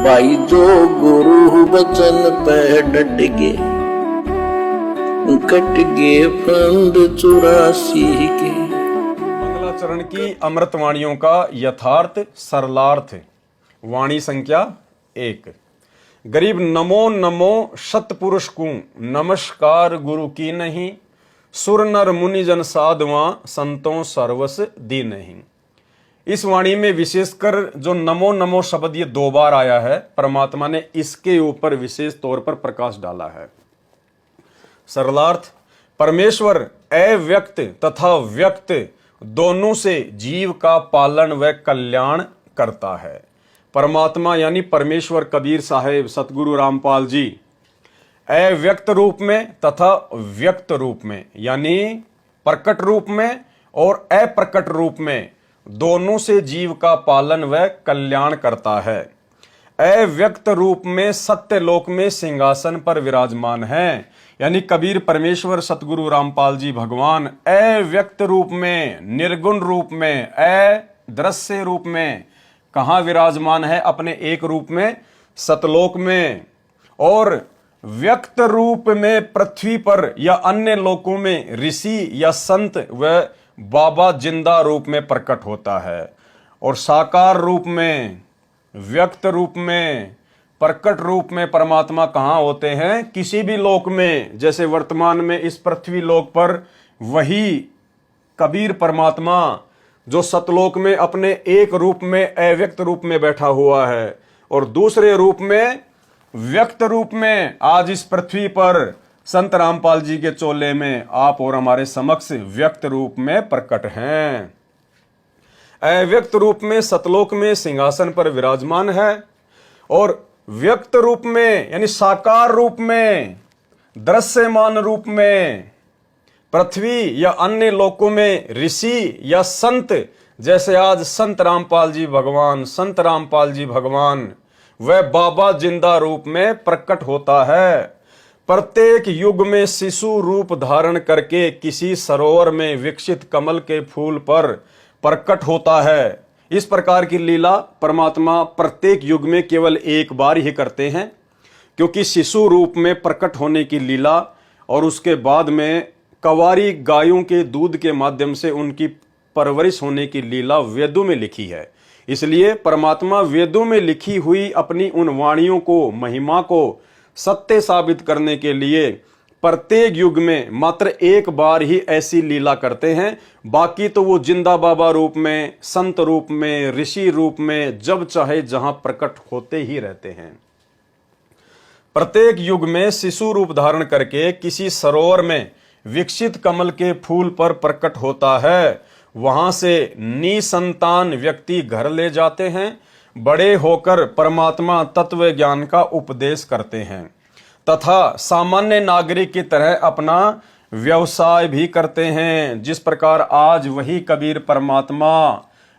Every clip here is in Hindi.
भाई जो गुरु बचन पे डट गे, कट गे फंद 84 के। मंगलाचरण की अमृतवाणियों का यथार्थ सरलार्थ। वाणी संख्या 1। गरीब नमो नमो सतपुरुष को नमस्कार गुरु की नहीं, सुर नर मुनि जन साधवा संतों सर्वस दी नहीं। इस वाणी में विशेषकर जो नमो नमो शब्द ये 2 बार आया है, परमात्मा ने इसके ऊपर विशेष तौर पर प्रकाश डाला है। सरलार्थ, परमेश्वर अव्यक्त तथा व्यक्त दोनों से जीव का पालन व कल्याण करता है। परमात्मा यानी परमेश्वर कबीर साहेब सतगुरु रामपाल जी अव्यक्त रूप में तथा व्यक्त रूप में यानी प्रकट रूप में और अप्रकट रूप में दोनों से जीव का पालन व कल्याण करता है। अव्यक्त रूप में सत्य लोक में सिंहासन पर विराजमान है, यानी कबीर परमेश्वर सतगुरु रामपाल जी भगवान अव्यक्त रूप में, निर्गुण रूप में, अदृश्य रूप में कहाँ विराजमान है? अपने एक रूप में सतलोक में, और व्यक्त रूप में पृथ्वी पर या अन्य लोकों में ऋषि या संत व बाबा जिंदा रूप में प्रकट होता है। और साकार रूप में, व्यक्त रूप में, प्रकट रूप में परमात्मा कहाँ होते हैं? किसी भी लोक में। जैसे वर्तमान में इस पृथ्वी लोक पर वही कबीर परमात्मा जो सतलोक में अपने एक रूप में अव्यक्त रूप में बैठा हुआ है और दूसरे रूप में व्यक्त रूप में आज इस पृथ्वी पर संत रामपाल जी के चोले में आप और हमारे समक्ष व्यक्त रूप में प्रकट हैं। अव्यक्त रूप में सतलोक में सिंहासन पर विराजमान है और व्यक्त रूप में यानी साकार रूप में, दृश्यमान रूप में पृथ्वी या अन्य लोकों में ऋषि या संत, जैसे आज संत रामपाल जी भगवान, संत रामपाल जी भगवान वह बाबा जिंदा रूप में प्रकट होता है। प्रत्येक युग में शिशु रूप धारण करके किसी सरोवर में विकसित कमल के फूल पर प्रकट होता है। इस प्रकार की लीला परमात्मा प्रत्येक युग में केवल एक बार ही करते हैं, क्योंकि शिशु रूप में प्रकट होने की लीला और उसके बाद में कवारी गायों के दूध के माध्यम से उनकी परवरिश होने की लीला वेदों में लिखी है। इसलिए परमात्मा वेदों में लिखी हुई अपनी उन वाणियों को, महिमा को सत्य साबित करने के लिए प्रत्येक युग में मात्र एक बार ही ऐसी लीला करते हैं। बाकी तो वो जिंदा बाबा रूप में, संत रूप में, ऋषि रूप में जब चाहे जहां प्रकट होते ही रहते हैं। प्रत्येक युग में शिशु रूप धारण करके किसी सरोवर में विकसित कमल के फूल पर प्रकट होता है। वहां से निसंतान व्यक्ति घर ले जाते हैं, बड़े होकर परमात्मा तत्व ज्ञान का उपदेश करते हैं तथा सामान्य नागरिक की तरह अपना व्यवसाय भी करते हैं। जिस प्रकार आज वही कबीर परमात्मा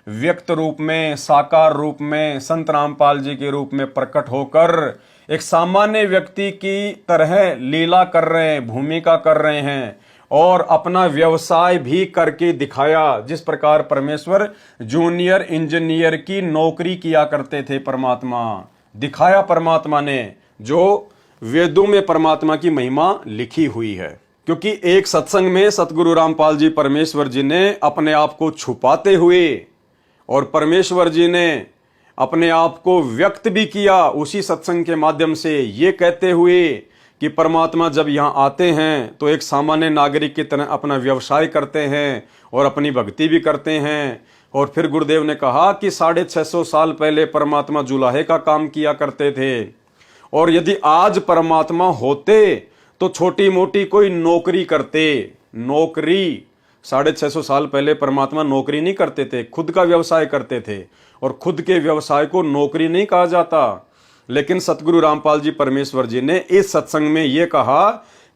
व्यक्त रूप में, साकार रूप में, संत रामपाल जी के रूप में प्रकट होकर एक सामान्य व्यक्ति की तरह लीला कर रहे हैं, भूमिका कर रहे हैं और अपना व्यवसाय भी करके दिखाया। जिस प्रकार परमेश्वर जूनियर इंजीनियर की नौकरी किया करते थे, परमात्मा दिखाया परमात्मा ने, जो वेदों में परमात्मा की महिमा लिखी हुई है। क्योंकि एक सत्संग में सतगुरु रामपाल जी परमेश्वर जी ने अपने आप को छुपाते हुए और परमेश्वर जी ने अपने आप को व्यक्त भी किया उसी सत्संग के माध्यम से, ये कहते हुए कि परमात्मा जब यहाँ आते हैं तो एक सामान्य नागरिक की तरह अपना व्यवसाय करते हैं और अपनी भक्ति भी करते हैं। और फिर गुरुदेव ने कहा कि 650 साल पहले परमात्मा जुलाहे का काम किया करते थे, और यदि आज परमात्मा होते तो छोटी मोटी कोई नौकरी करते। नौकरी 650 साल पहले परमात्मा नौकरी नहीं करते थे, खुद का व्यवसाय करते थे, और खुद के व्यवसाय को नौकरी नहीं कहा जाता। लेकिन सतगुरु रामपाल जी परमेश्वर जी ने इस सत्संग में यह कहा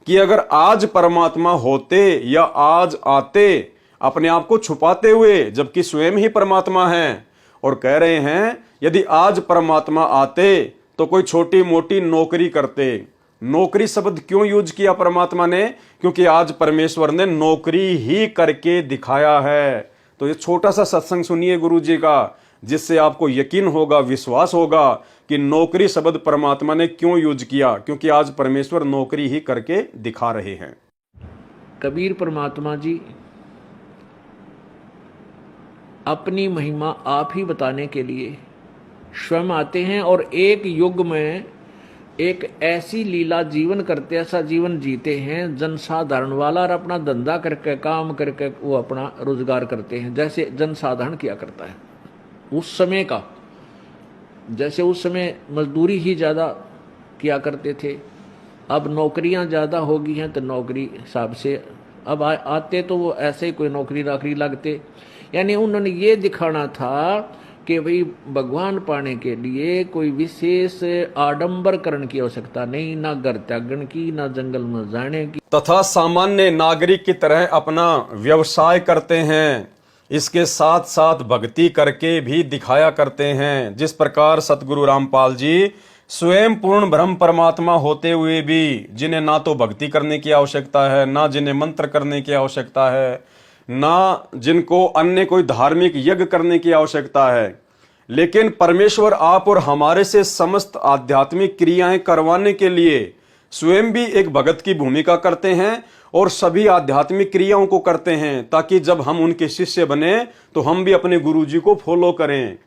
कि अगर आज परमात्मा होते या आज आते अपने आप को छुपाते हुए, जबकि स्वयं ही परमात्मा हैं, और कह रहे हैं यदि आज परमात्मा आते तो कोई छोटी मोटी नौकरी करते। नौकरी शब्द क्यों यूज किया परमात्मा ने? क्योंकि आज परमेश्वर ने नौकरी ही करके दिखाया है। तो ये छोटा सा सत्संग सुनिए गुरु जी का, जिससे आपको यकीन होगा, विश्वास होगा कि नौकरी शब्द परमात्मा ने क्यों यूज किया, क्योंकि आज परमेश्वर नौकरी ही करके दिखा रहे हैं। कबीर परमात्मा जी अपनी महिमा आप ही बताने के लिए स्वयं आते हैं और एक युग में एक ऐसी लीला जीवन करते, ऐसा जीवन जीते हैं जनसाधारण वाला, और अपना धंधा करके काम करके वो अपना रोजगार करते हैं जैसे जनसाधारण किया करता है उस समय का। जैसे उस समय मजदूरी ही ज़्यादा किया करते थे, अब नौकरियां ज़्यादा हो गई हैं तो नौकरी हिसाब से अब आते तो वो ऐसे ही कोई नौकरी नाकरी लगते। यानी उन्होंने ये दिखाना था कि भाई भगवान पाने के लिए कोई विशेष आडंबरकरण की आवश्यकता नहीं, ना घर त्यागन की, ना जंगल में जाने की, तथा सामान्य नागरिक की तरह अपना व्यवसाय करते हैं। इसके साथ साथ भक्ति करके भी दिखाया करते हैं। जिस प्रकार सतगुरु रामपाल जी स्वयं पूर्ण ब्रह्म परमात्मा होते हुए भी, जिन्हें ना तो भक्ति करने की आवश्यकता है, ना जिन्हें मंत्र करने की आवश्यकता है, ना जिनको अन्य कोई धार्मिक यज्ञ करने की आवश्यकता है, लेकिन परमेश्वर आप और हमारे से समस्त आध्यात्मिक क्रियाएं करवाने के लिए स्वयं भी एक भगत की भूमिका करते हैं और सभी आध्यात्मिक क्रियाओं को करते हैं, ताकि जब हम उनके शिष्य बने तो हम भी अपने गुरु जी को फॉलो करें।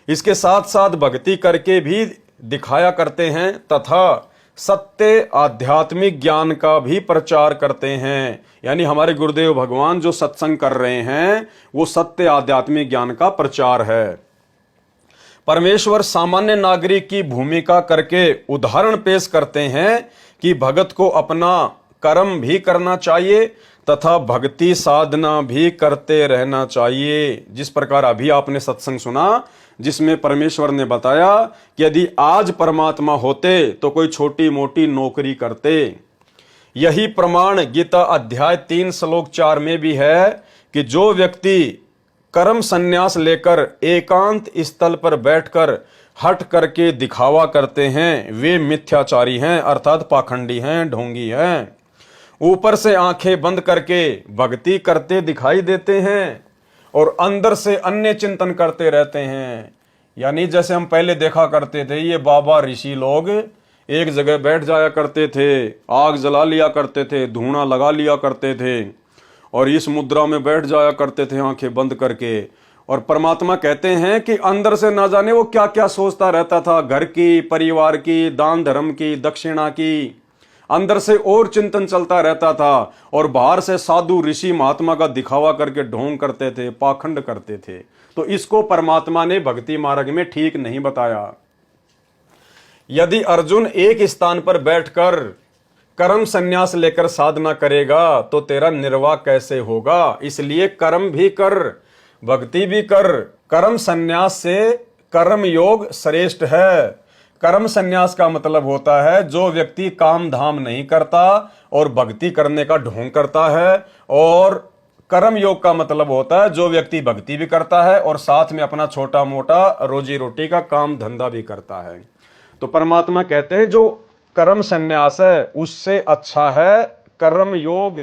इसके साथ साथ भक्ति करके भी दिखाया करते हैं तथा सत्य आध्यात्मिक ज्ञान का भी प्रचार करते हैं। यानी हमारे गुरुदेव भगवान जो सत्संग कर रहे हैं वो सत्य आध्यात्मिक ज्ञान का प्रचार है। परमेश्वर सामान्य नागरिक की भूमिका करके उदाहरण पेश करते हैं कि भगत को अपना कर्म भी करना चाहिए तथा भक्ति साधना भी करते रहना चाहिए। जिस प्रकार अभी आपने सत्संग सुना जिसमें परमेश्वर ने बताया कि यदि आज परमात्मा होते तो कोई छोटी मोटी नौकरी करते। यही प्रमाण गीता अध्याय 3 श्लोक 4 में भी है कि जो व्यक्ति कर्म संन्यास लेकर एकांत स्थल पर बैठकर हट करके दिखावा करते हैं वे मिथ्याचारी हैं, अर्थात पाखंडी हैं, ढोंगी हैं। ऊपर से आंखें बंद करके भक्ति करते दिखाई देते हैं और अंदर से अन्य चिंतन करते रहते हैं। यानी जैसे हम पहले देखा करते थे, ये बाबा ऋषि लोग एक जगह बैठ जाया करते थे, आग जला लिया करते थे, धुआं लगा लिया करते थे और इस मुद्रा में बैठ जाया करते थे आंखें बंद करके। और परमात्मा कहते हैं कि अंदर से ना जाने वो क्या क्या सोचता रहता था, घर की, परिवार की, दान धर्म की, दक्षिणा की, अंदर से और चिंतन चलता रहता था और बाहर से साधु ऋषि महात्मा का दिखावा करके ढोंग करते थे, पाखंड करते थे। तो इसको परमात्मा ने भक्ति मार्ग में ठीक नहीं बताया। यदि अर्जुन एक स्थान पर बैठकर कर्म संन्यास लेकर साधना करेगा तो तेरा निर्वाह कैसे होगा। इसलिए कर्म भी कर, भक्ति भी कर। कर्म संन्यास से कर्म योग श्रेष्ठ है। कर्म संन्यास का मतलब होता है जो व्यक्ति काम धाम नहीं करता और भक्ति करने का ढोंग करता है, और कर्म योग का मतलब होता है जो व्यक्ति भक्ति भी करता है और साथ में अपना छोटा मोटा रोजी रोटी का काम धंधा भी करता है। तो परमात्मा कहते हैं जो कर्म संन्यास है उससे अच्छा है कर्म योग